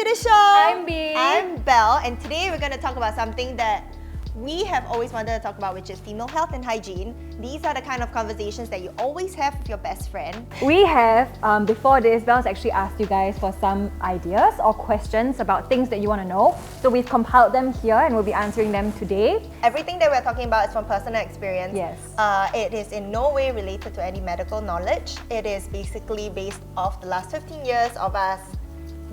to the show! I'm B. I'm Belle, and today we're going to talk about something that we have always wanted to talk about, which is female health and hygiene. These are the kind of conversations that you always have with your best friend. We have, before this, Belle's actually asked you guys for some ideas or questions about things that you want to know. So we've compiled them here and we'll be answering them today. Everything that we're talking about is from personal experience. Yes. It is in no way related to any medical knowledge. It is basically based off the last 15 years of us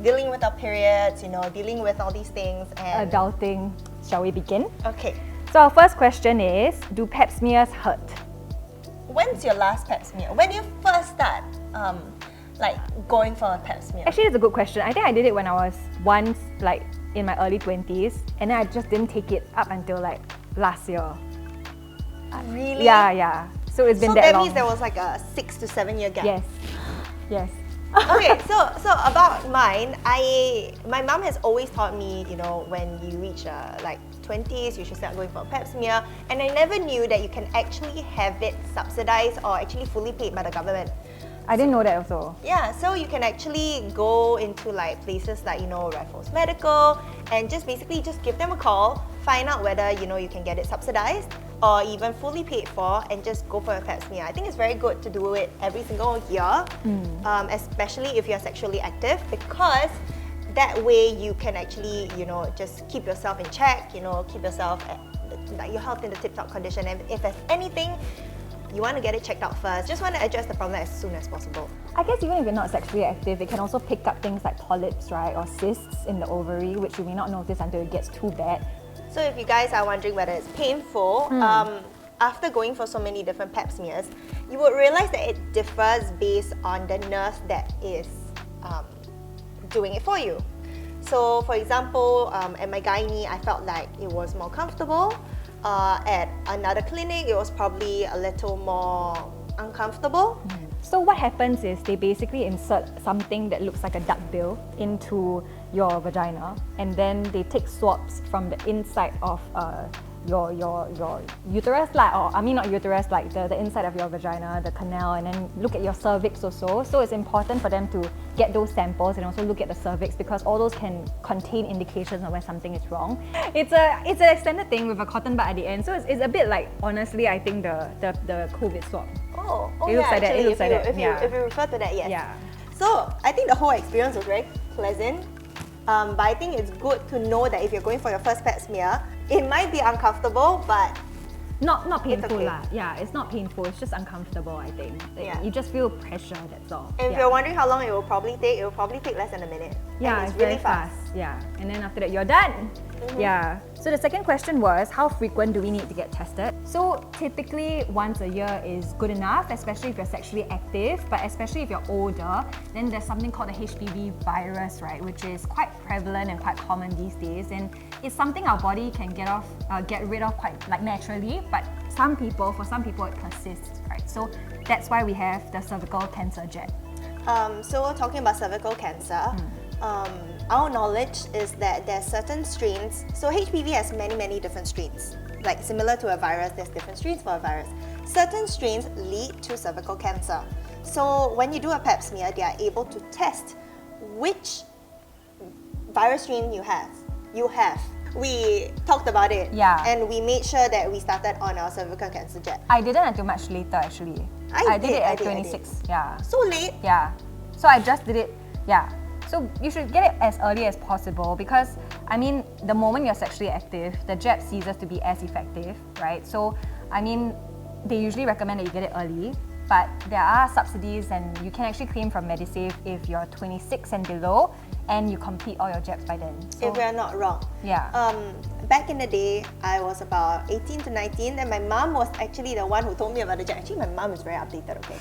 dealing with our periods, dealing with all these things. And Adulting. Shall we begin? Okay. So our first question is, do pap smears hurt? When's your last pap smear? When you first start going for a pap smear? Actually, it's a good question. I think I did it when I was once in my early 20s, and then I just didn't take it up until last year. Really? Yeah. So it's been so that that long. means there was like a 6 to 7 year gap. Yes. Okay, so about mine, my mom has always taught me, when you reach 20s, you should start going for a pap smear, and I never knew that you can actually have it subsidized or actually fully paid by the government. I didn't know that also. Yeah, so you can actually go into places like Raffles Medical and just give them a call, find out whether you can get it subsidized or even fully paid for, and just go for a pap smear. I think it's very good to do it every single year, especially if you're sexually active, because that way you can actually just keep yourself in check, keep yourself your health in the tip-top condition, and if there's anything you want to get it checked out first. Just want to address the problem as soon as possible. I guess even if you're not sexually active, it can also pick up things like polyps, right? Or cysts in the ovary, which you may not notice until it gets too bad. So if you guys are wondering whether it's painful, after going for so many different pap smears, you would realize that it differs based on the nurse that is doing it for you. So for example, at my gynae, I felt like it was more comfortable. At another clinic, it was probably a little more uncomfortable. So what happens is they basically insert something that looks like a duck bill into your vagina, and then they take swabs from the inside of your uterus, not uterus, the inside of your vagina, the canal, and then look at your cervix also. So it's important for them to get those samples and also look at the cervix, because all those can contain indications of where something is wrong. It's an extended thing with a cotton bud at the end, so it's a bit like, honestly, I think the COVID swab. It looks like that. If you refer to that, yes. Yeah. So I think the whole experience was very pleasant. But I think it's good to know that if you're going for your first pap smear, it might be uncomfortable, but not painful okay. lah. Yeah, it's not painful. It's just uncomfortable, I think. You just feel pressure. That's all. And if you're wondering how long it will probably take less than a minute. Yeah, and it's really very fast. Yeah, and then after that you're done. Yeah. So the second question was, how frequent do we need to get tested? So typically once a year is good enough, especially if you're sexually active, but especially if you're older, then there's something called the HPV virus, right, which is quite prevalent and quite common these days, and it's something our body can get rid of quite naturally, but for some people it persists, right? So that's why we have the cervical cancer jab. So talking about cervical cancer, our knowledge is that there's certain strains. So HPV has many different strains. Like similar to a virus, there's different strains for a virus. Certain strains lead to cervical cancer. So when you do a pap smear, they are able to test which virus strain you have. We talked about it, and we made sure that we started on our cervical cancer jab. I didn't until much later, actually. I did it at 26. Yeah. So late? Yeah. So I just did it. Yeah. So you should get it as early as possible, because the moment you're sexually active, the jab ceases to be as effective, right? So they usually recommend that you get it early, but there are subsidies and you can actually claim from Medisave if you're 26 and below and you complete all your jabs by then. So, if we're not wrong. Yeah. Back in the day, I was about 18 to 19, and my mom was actually the one who told me about the jab. Actually, my mom is very updated, okay?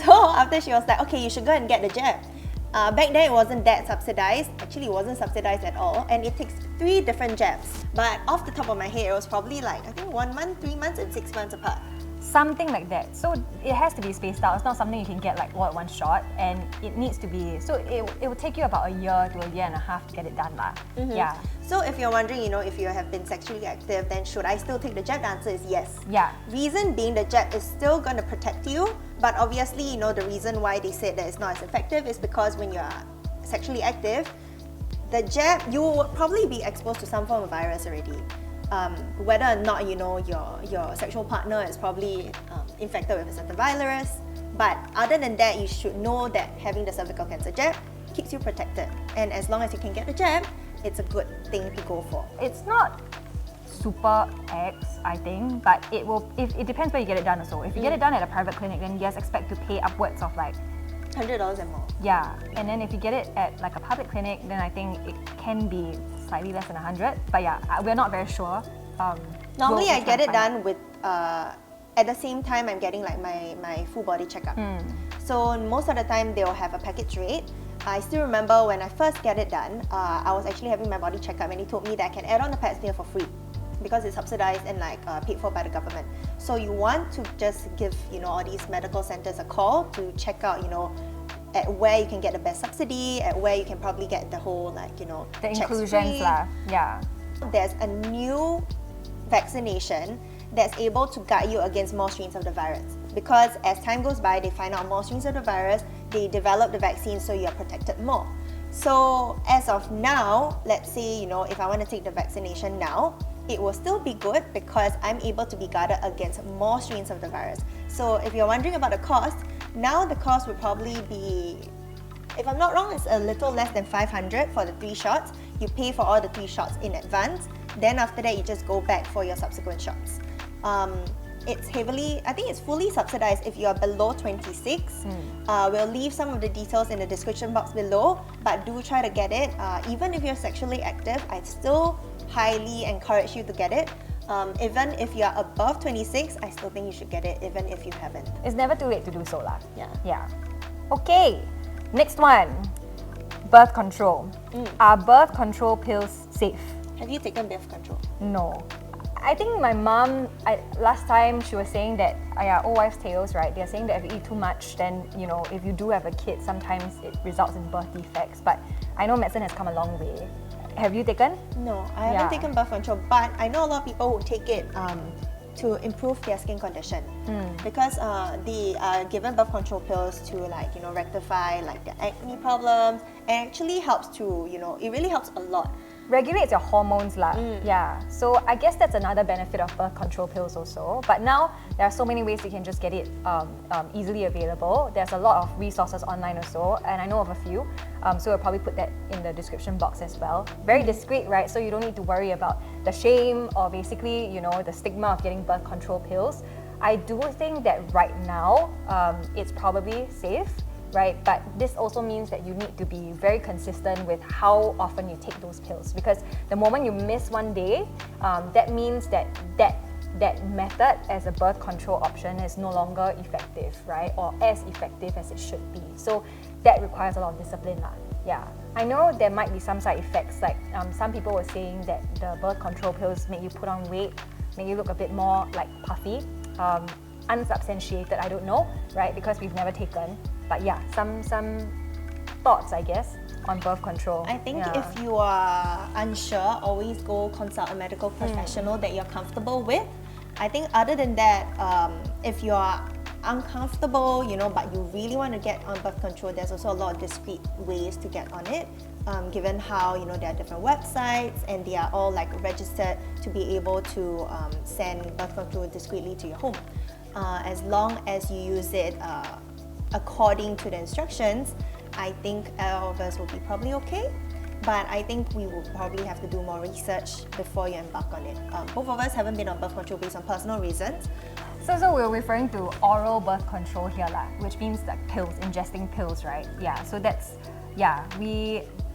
So after she was like, okay, you should go and get the jab. Back then it wasn't that subsidized. Actually, it wasn't subsidized at all, and it takes 3 different jabs. But off the top of my head, it was probably I think 1 month, 3 months, and 6 months apart. Something like that. So it has to be spaced out. It's not something you can get all at one shot, and it needs to be. So it will take you about a year to a year and a half to get it done, lah. Yeah. So if you're wondering, if you have been sexually active, then should I still take the jab? The answer is yes. Yeah. Reason being, the jab is still going to protect you, but obviously, the reason why they said that it's not as effective is because when you're sexually active, the jab, you would probably be exposed to some form of virus already. Whether or not your sexual partner is probably infected with a certain virus. But other than that, you should know that having the cervical cancer jab keeps you protected. And as long as you can get the jab, it's a good thing to go for. It's not super X, I think, but it depends where you get it done also. If you get it done at a private clinic, then yes, expect to pay upwards of like $100 and more. Yeah, and then if you get it at like a public clinic, then I think it can be slightly less than 100. But yeah, we're not very sure. Normally, I get it done with at the same time I'm getting like my full body checkup. So most of the time they'll have a package rate. I still remember when I first get it done, I was actually having my body checkup and he told me that I can add on the pap smear for free because it's subsidized and like paid for by the government. So you want to just give all these medical centers a call to check out at where you can get the best subsidy, at where you can probably get the whole the inclusions lah. Yeah. There's a new vaccination that's able to guard you against more strains of the virus. Because as time goes by, they find out more strains of the virus, they develop the vaccine so you're protected more. So as of now, let's say, if I want to take the vaccination now, it will still be good because I'm able to be guarded against more strains of the virus. So if you're wondering about the cost, now the cost would probably be, if I'm not wrong, it's a little less than 500 for the 3 shots. You pay for all the 3 shots in advance. Then after that, you just go back for your subsequent shots. I think it's fully subsidized if you are below 26. We'll leave some of the details in the description box below, but do try to get it. Even if you're sexually active, I still highly encourage you to get it. Even if you're above 26, I still think you should get it, even if you haven't. It's never too late to do so lah. Yeah. Okay, next one. Birth control. Are birth control pills safe? Have you taken birth control? No. I think my mom, last time she was saying that, old wives' tales, right? They're saying that if you eat too much, then, if you do have a kid, sometimes it results in birth defects. But I know medicine has come a long way. Have you taken? No, I haven't taken birth control, but I know a lot of people who take it to improve their skin condition. Because they are given birth control pills to rectify the acne problems, and actually helps to, it really helps a lot. Regulates your hormones lah. Yeah, so I guess that's another benefit of birth control pills also. But now there are so many ways you can just get it easily available. There's a lot of resources online also, and I know of a few. So we'll probably put that in the description box as well. Very discreet, right? So you don't need to worry about the shame or basically the stigma of getting birth control pills. I do think that right now it's probably safe. Right, but this also means that you need to be very consistent with how often you take those pills, because the moment you miss one day, that means that method as a birth control option is no longer effective, right, or as effective as it should be. So that requires a lot of discipline lah. Yeah, I know there might be some side effects, like some people were saying that the birth control pills make you put on weight, make you look a bit more like puffy. Unsubstantiated, I don't know, right, because we've never taken. But yeah, some thoughts, I guess, on birth control. I think if you are unsure, always go consult a medical professional that you're comfortable with. I think other than that, if you are uncomfortable, but you really want to get on birth control, there's also a lot of discreet ways to get on it. Given how there are different websites and they are all registered to be able to send birth control discreetly to your home. As long as you use it according to the instructions, I think all of us will be probably okay. But I think we will probably have to do more research before you embark on it. Both of us haven't been on birth control based on personal reasons. So we're referring to oral birth control here lah, which means pills, ingesting pills, right? Yeah, so that's,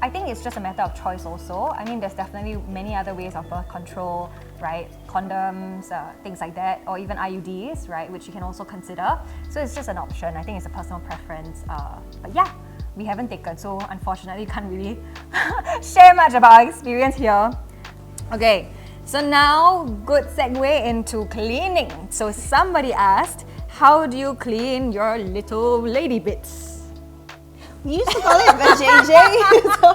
I think it's just a matter of choice also. I mean, there's definitely many other ways of birth control, right? Condoms, things like that, or even IUDs, right? Which you can also consider. So it's just an option. I think it's a personal preference. But yeah, we haven't taken, so unfortunately can't really share much about our experience here. Okay, so now good segue into cleaning. So somebody asked, how do you clean your little lady bits? We used to call it vajayjay. So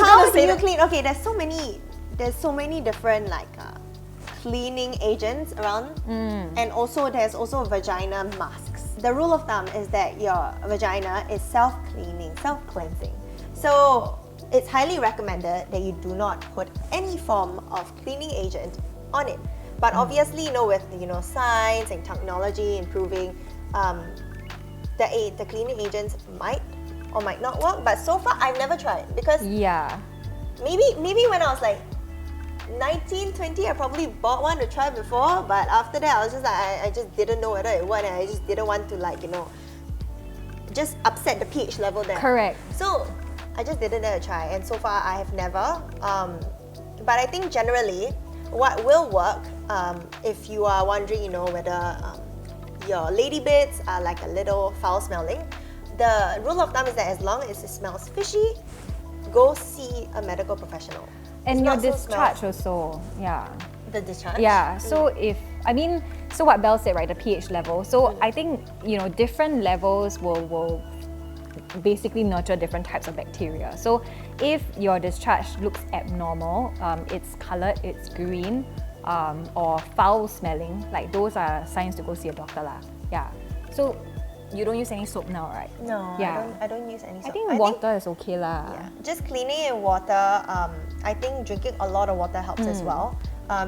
how do you clean? Okay, there's so many different cleaning agents around, and also there's also vagina masks. The rule of thumb is that your vagina is self-cleaning, self-cleansing. So it's highly recommended that you do not put any form of cleaning agent on it. But obviously, with science and technology improving, the cleaning agents might or might not work. But so far, I've never tried because maybe when I was like 19, 20, I probably bought one to try before. But after that, I was just like, I just didn't know whether it worked, and I just didn't want to just upset the pH level there. Correct. So I just didn't dare to try, and so far I have never. But I think generally, what will work, if you are wondering, whether your lady bits are like a little foul smelling, the rule of thumb is that as long as it smells fishy, go see a medical professional. And your discharge also, The discharge? Yeah, so so what Belle said, right, the pH level. So I think, different levels will basically nurture different types of bacteria. So if your discharge looks abnormal, it's colored, it's green, or foul smelling, like those are signs to go see a doctor lah. Yeah. So you don't use any soap now, right? No, I don't use any soap. I think water is okay lah. Yeah, just cleaning in water. I think drinking a lot of water helps as well.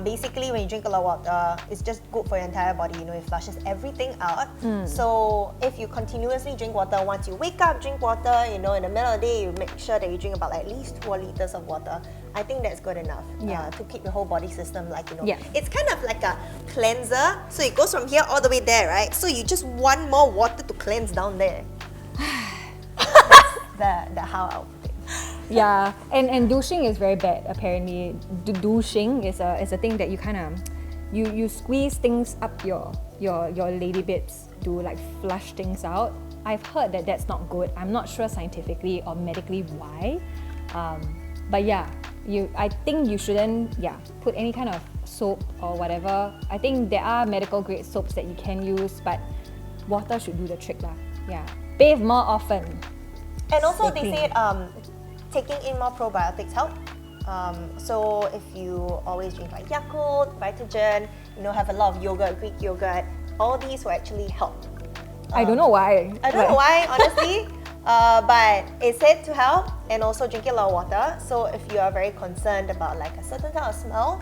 Basically, when you drink a lot of water, it's just good for your entire body. It flushes everything out. So if you continuously drink water, once you wake up, drink water. In the middle of the day, you make sure that you drink about at least 4 liters of water. I think that's good enough to keep your whole body system It's kind of like a cleanser. So it goes from here all the way there, right? So you just want more water to cleanse down there. That's how I'll put it. Yeah, and douching is very bad apparently. Douching is a thing that you kind of you squeeze things up your lady bits to like flush things out. I've heard that that's not good. I'm not sure scientifically or medically why, but yeah, I think you shouldn't put any kind of soap or whatever. I think there are medical grade soaps that you can use, but water should do the trick lah. Yeah, bathe more often. And also they said taking in more probiotics help. So if you always drink like Yakult, Vitagen, have a lot of yogurt, Greek yogurt, all these will actually help. I don't know why. I don't know why, honestly. But it's said to help, and also drinking a lot of water. So if you are very concerned about like a certain kind of smell,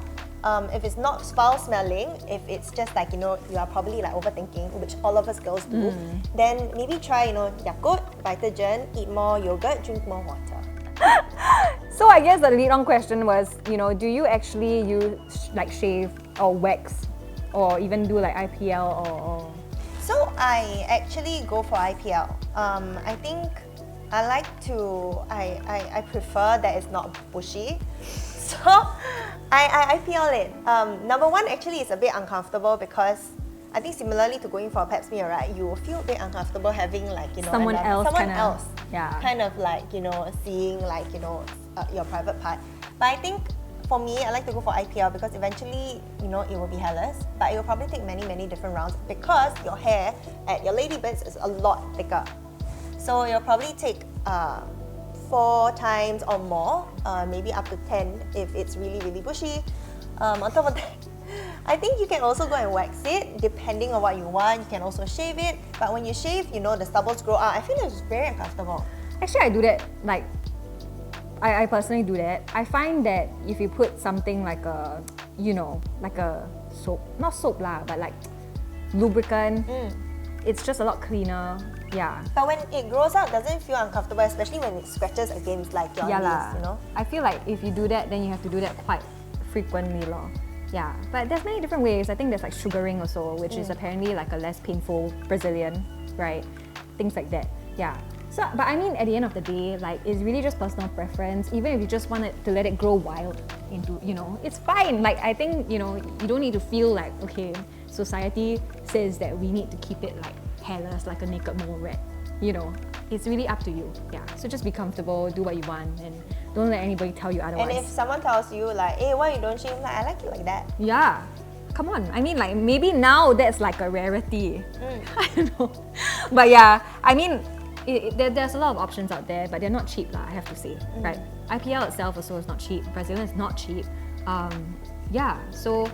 if it's not foul smelling, if it's just like you are probably like overthinking, which all of us girls do, then maybe try Yakult, Vitagen, eat more yogurt, drink more water. So I guess the lead-on question was, do you actually use like shave or wax, or even do like IPL or? So I actually go for IPL. I think I like to. I prefer that it's not bushy. So I IPL it. Number one, actually, it's a bit uncomfortable because I think similarly to going for a pap smear, right? You will feel a bit uncomfortable having like someone else kind of like seeing like your private part. But I think for me, I like to go for IPL because eventually it will be hairless, but it will probably take many different rounds because your hair at your lady bits is a lot thicker. So it'll probably take 4 times or more, maybe up to 10 if it's really bushy. On top of that, I think you can also go and wax it depending on what you want. You can also shave it, but when you shave, the stubbles grow out. I feel it's very uncomfortable. Actually, I do that. Like, I personally do that. I find that if you put something like a, like a soap, not soap lah, but like lubricant, it's just a lot cleaner. Yeah. But when it grows out, doesn't it feel uncomfortable, especially when it scratches against like your knees, I feel like if you do that, then you have to do that quite frequently lor. Yeah, but there's many different ways. I think there's like sugaring also, which is apparently like a less painful Brazilian, right? Things like that. Yeah. So, but I mean, at the end of the day, like, it's really just personal preference. Even if you just want to let it grow wild into, it's fine. Like, I think, you don't need to feel like, okay, society says that we need to keep it like hairless, like a naked mole rat. It's really up to you. Yeah. So just be comfortable, do what you want, and don't let anybody tell you otherwise. And if someone tells you like, hey, why you don't shave? Like, I like it like that. Yeah. Come on. I mean, like, maybe now that's like a rarity. I don't know. But yeah, I mean, there's a lot of options out there, but they're not cheap, I have to say, right? IPL itself also is not cheap. Brazilian is not cheap. So,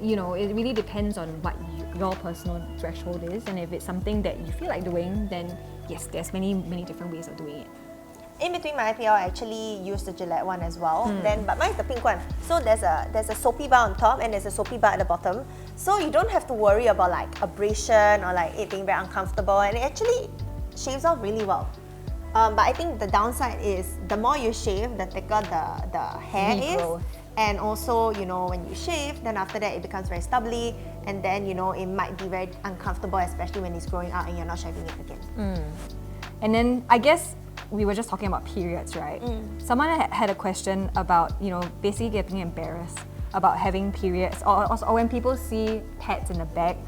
it really depends on what your personal threshold is, and if it's something that you feel like doing, then yes, there's many different ways of doing it. In between my IPL, I actually use the Gillette one as well. But mine's the pink one. So there's a soapy bar on top and there's a soapy bar at the bottom. So you don't have to worry about like abrasion or like it being very uncomfortable, and it actually shaves off really well. But I think the downside is the more you shave, the thicker the hair Regrowth. is. And also, you know, when you shave, then after that it becomes very stubbly, and then, you know, it might be very uncomfortable, especially when it's growing out and you're not shaving it again. And then I guess we were just talking about periods, right? Someone had a question about, you know, basically getting embarrassed about having periods, or when people see pads in the back,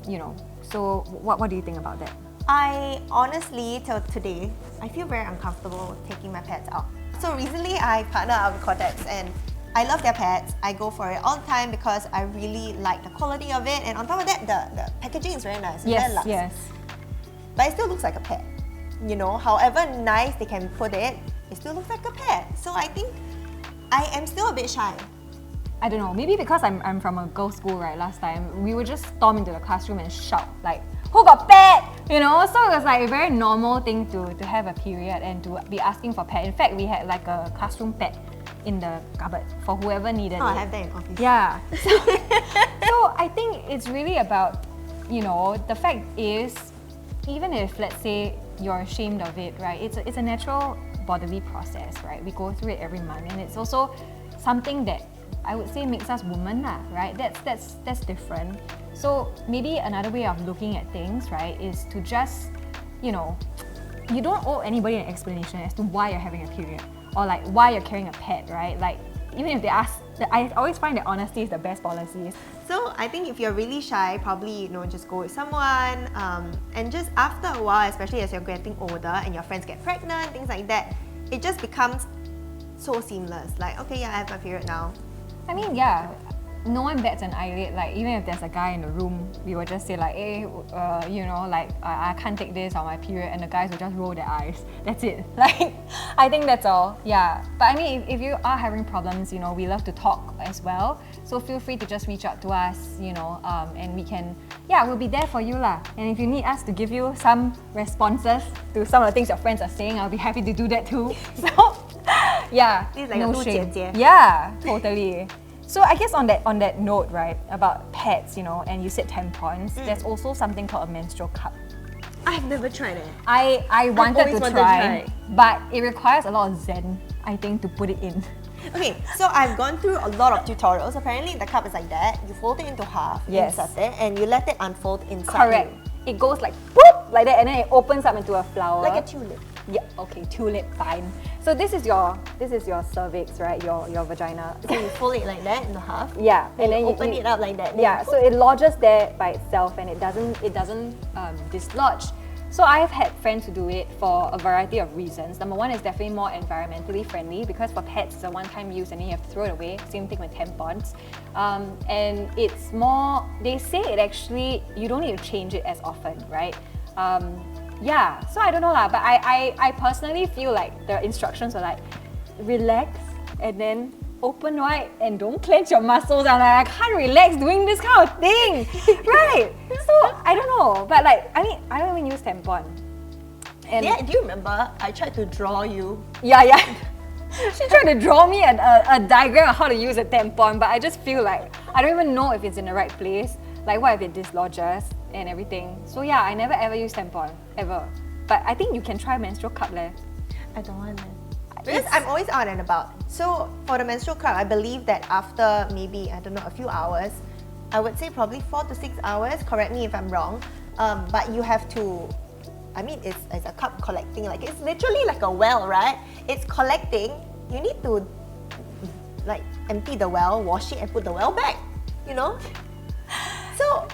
you know. So what do you think about that? I honestly, till today, I feel very uncomfortable taking my pads out. So recently I partnered up with Cortex and I love their pads. I go for it all the time because I really like the quality of it, and on top of that, the packaging is very nice. It's very luxe. Yes. But it still looks like a pad. You know, however nice they can put it, it still looks like a pad. So I think I am still a bit shy. I don't know, maybe because I'm from a girls' school, right, last time, we would just storm into the classroom and shout, like, who got pad? You know, so it was like a very normal thing to have a period and to be asking for pad. In fact, we had like a classroom pad in the cupboard for whoever needed it. I have that in office. Yeah. So I think it's really about, you know, the fact is, even if, let's say, you're ashamed of it, right, it's a natural bodily process, right? We go through it every month, and it's also something that I would say makes us women, right? That's different. So maybe another way of looking at things, right, is to just, you know, you don't owe anybody an explanation as to why you're having a period or like why you're carrying a pad, right? Like, even if they ask, I always find that honesty is the best policy. So I think if you're really shy, probably, you know, just go with someone, and just after a while, especially as you're getting older and your friends get pregnant, things like that, it just becomes so seamless. Like, okay, yeah, I have my period now. I mean, yeah, no one bats an eyelid. Like, even if there's a guy in the room, we will just say like, hey, you know, like, I can't take this on my period, and the guys will just roll their eyes. That's it. Like, I think that's all. Yeah. But I mean, if you are having problems, you know, we love to talk as well. So feel free to just reach out to us, you know, and we can, yeah, we'll be there for you lah. And if you need us to give you some responses to some of the things your friends are saying, I'll be happy to do that too. So, yeah, This is like no a shame. 姐姐. Yeah, totally. So I guess on that note, right, about pads, you know, and you said tampons, there's also something called a menstrual cup. I've never tried it. I wanted always to wanted to try, try. but it requires a lot of zen, I think, to put it in. Okay, so I've gone through a lot of tutorials. Apparently the cup is like that. You fold it into half, Yes. insert it, and you let it unfold inside Correct. you. It goes like boop, like that, and then it opens up into a flower. Like a tulip. Yeah, okay, tulip, fine. So this is your cervix, right? Your vagina. So you fold it like that into half. Yeah, And then you open it up like that. Then Yeah, you so it lodges there by itself and it doesn't dislodge. So I have had friends who do it for a variety of reasons. Number one is definitely more environmentally friendly because for pads it's a one-time use and then you have to throw it away. Same thing with tampons. And it's more, they say it actually, you don't need to change it as often, right? Yeah, so I don't know lah, but I personally feel like the instructions are like, relax and then open wide and don't clench your muscles. I'm like, I can't relax doing this kind of thing, right? So I don't know, but like, I mean, I don't even use tampon. And Yeah, do you remember I tried to draw you? yeah. She tried to draw me a diagram of how to use a tampon, but I just feel like I don't even know if it's in the right place. Like, what if it dislodges and everything? So yeah, I never ever use tampon, ever. But I think you can try menstrual cup leh. I don't want it. Because I'm always out and about. So for the menstrual cup, I believe that after maybe, I don't know, a few hours, I would say probably 4 to 6 hours, correct me if I'm wrong, but you have to, I mean, it's a cup collecting, like it's literally like a well, right? It's collecting, you need to like empty the well, wash it and put the well back, you know? So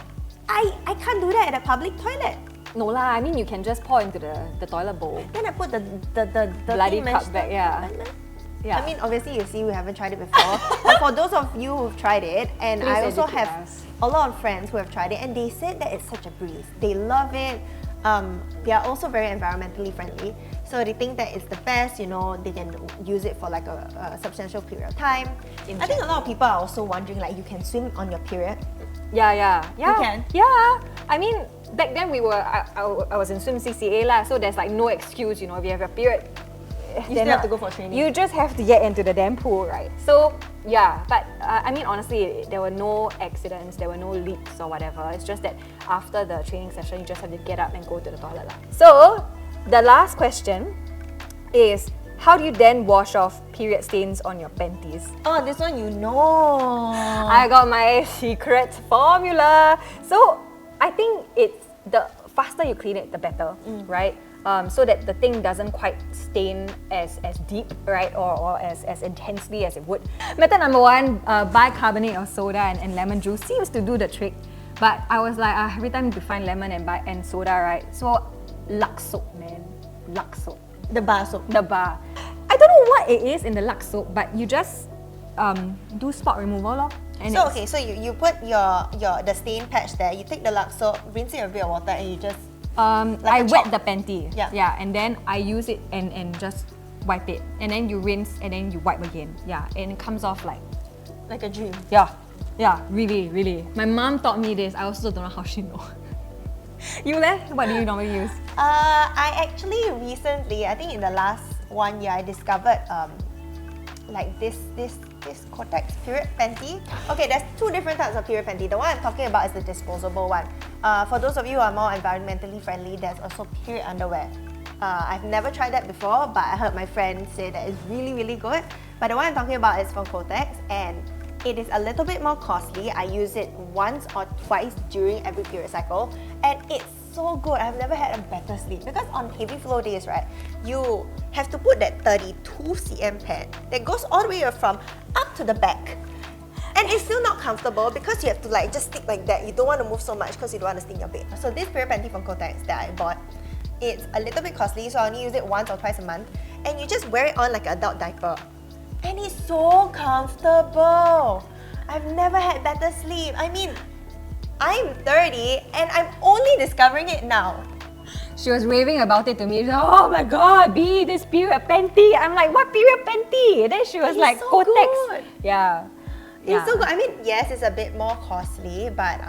I can't do that at a public toilet. No lah, I mean you can just pour into the toilet bowl. Then I put the Bloody dirty cup menstrual back, yeah. and then- Yeah. I mean, obviously you see we haven't tried it before, but for those of you who've tried it, and Please I also educate have us. a lot of friends who have tried it and they said that it's such a breeze. They love it. They are also very environmentally friendly. So they think that it's the best, you know, they can use it for like a substantial period of time. I think a lot of people are also wondering like, you can swim on your period. Yeah. can? Yeah. I mean, back then I was in swim CCA lah, so there's like no excuse, you know, if you have your period, You still have to go for training. You just have to get into the damn pool, right? So yeah, but I mean honestly, there were no accidents, there were no leaks or whatever. It's just that after the training session, you just have to get up and go to the toilet. So the last question is, how do you then wash off period stains on your panties? Oh, this one you know. I got my secret formula. So I think it's the faster you clean it, the better, right? So that the thing doesn't quite stain as deep, right? Or as intensely as it would. Method number one, bicarbonate of soda and lemon juice seems to do the trick. But I was like, every time you find lemon and soda, right? So Lux soap, man. Lux soap. The bar soap. The bar. I don't know what it is in the Lux soap, but you just do spot removal lor. And so okay, so you put the stain patch there, you take the Lux soap, rinse it in a bit of water, and you just I wet the panty. Yeah. And then I use it and just wipe it. And then you rinse and then you wipe again. Yeah, and it comes off like a dream. Yeah, really, really. My mom taught me this. I also don't know how she knows. You leh? What do you normally use? I actually recently, I think in the last 1 year, I discovered like this Kotex period panty. Okay, there's two different types of period panty. The one I'm talking about is the disposable one. For those of you who are more environmentally friendly, there's also period underwear. I've never tried that before, but I heard my friend say that it's really, really good. But the one I'm talking about is from Kotex, and it is a little bit more costly. I use it once or twice during every period cycle, and it's so good. I've never had a better sleep because on heavy flow days, right, you have to put that 32 cm pad that goes all the way from up to the back, and it's still not comfortable because you have to like just stick like that. You don't want to move so much because you don't want to sting your bed. So this period panty from Kotex that I bought, it's a little bit costly, so I only use it once or twice a month, and you just wear it on like an adult diaper, and it's so comfortable. I've never had better sleep. I mean, I'm 30 and I'm only discovering it now. She was raving about it to me. She was like, oh my god, B, this period panty. I'm like, what period panty? And then she was like, so Kotex. good. Yeah. It's so good. I mean, yes, it's a bit more costly, but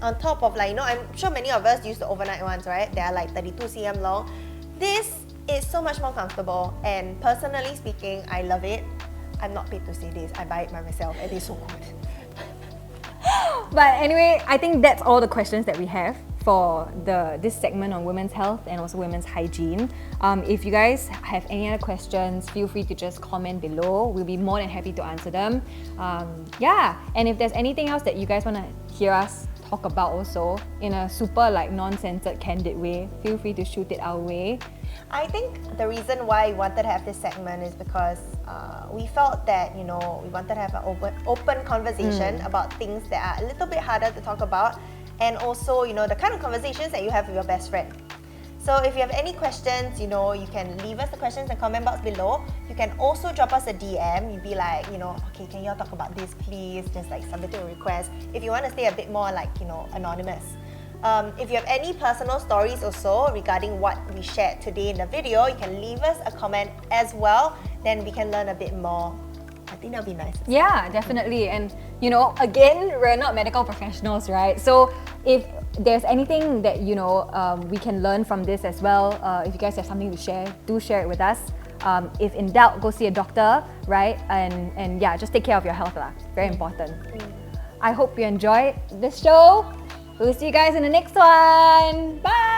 on top of like, I'm sure many of us use the overnight ones, right? They are like 32 cm long. This is so much more comfortable, and personally speaking, I love it. I'm not paid to say this. I buy it by myself, and it's so good. But anyway, I think that's all the questions that we have for this segment on women's health and also women's hygiene. If you guys have any other questions, feel free to just comment below. We'll be more than happy to answer them. And if there's anything else that you guys want to hear us talk about also in a super like non-censored, candid way, feel free to shoot it our way. I think the reason why we wanted to have this segment is because we felt that, we wanted to have an open conversation about things that are a little bit harder to talk about, and also, the kind of conversations that you have with your best friend. So if you have any questions, you can leave us the questions in the comment box below. You can also drop us a DM. You'd be like, okay, can y'all talk about this, please? Just like submitting a request. If you want to stay a bit more like, anonymous. If you have any personal stories also regarding what we shared today in the video, you can leave us a comment as well. Then we can learn a bit more. I think that'll be nice. Yeah, definitely. And again, we're not medical professionals, right? So if there's anything that we can learn from this as well, if you guys have something to share, do share it with us. If in doubt, go see a doctor, right? And yeah, just take care of your health lah. Very important. I hope you enjoyed this show. We'll see you guys in the next one. Bye!